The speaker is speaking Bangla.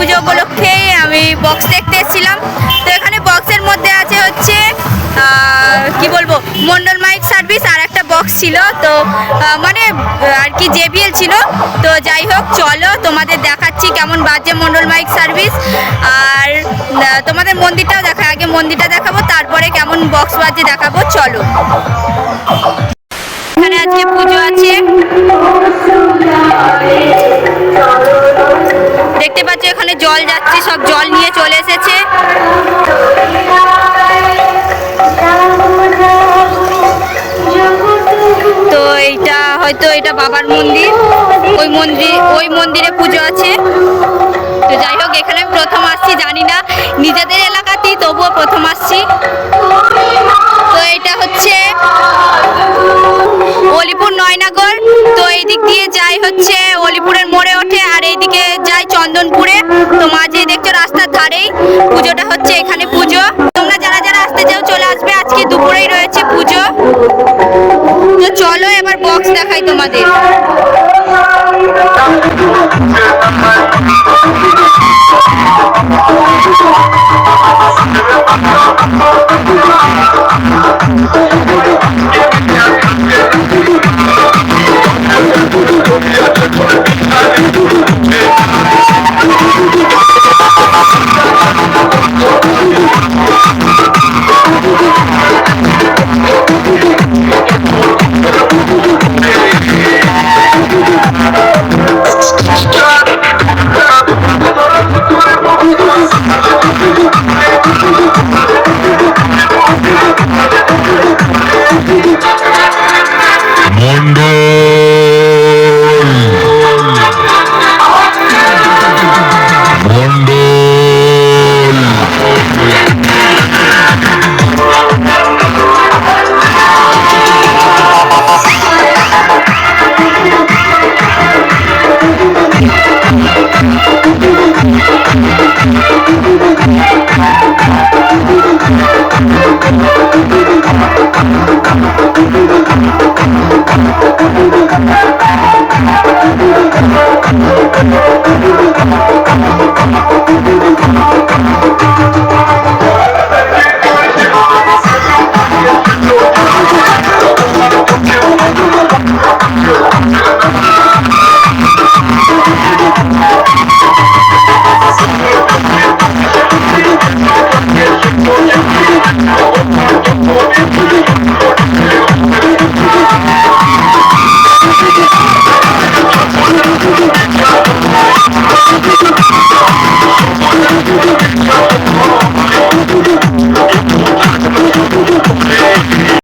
পুজো উপলক্ষে আমি বক্স দেখতে এসেছিলাম। তো এখানে বক্সের মধ্যে আছে হচ্ছে কি বলবো, মন্ডল মাইক সার্ভিস, আর একটা বক্স ছিল তো মানে আর কি JBL ছিল। তো যাই হোক, চলো তোমাদের দেখাচ্ছি কেমন বাজে মন্ডল মাইক সার্ভিস, আর তোমাদের মন্দিরটাও দেখা, আগে মন্দিরটা দেখাবো তারপরে কেমন বক্স বাজে দেখাবো। চলো, এখানে আজকে পুজো আছে, দেখতে পাচ্ছ এখানে জল যাচ্ছে, সব জল নিয়ে চলে এসেছে। তো এইটা হয়তো এটা বাবার মন্দির, ওই মন্দিরে পুজো আছে। তো যাই হোক, এখানে প্রথম আসছি, জানি না নিজেদের এলাকাতেই, তবুও প্রথম আসছি। তো এটা হচ্ছে অলিপুর নয়নাগর। তো এই দিক দিয়ে যাই হচ্ছে অলিপুরের মোড়ে ওঠে, আর এইদিকে যাই চন্দনপুরে। তো মাঝে দেখছো রাস্তার ধারেই পুজোটা হচ্ছে, এখানে পুজো। তোমরা যারা যারা আসতে চাও চলে আসবে, আজকে দুপুরেই রয়েছে পুজো। তো চলো এবার বক্স দেখাই তোমাদের।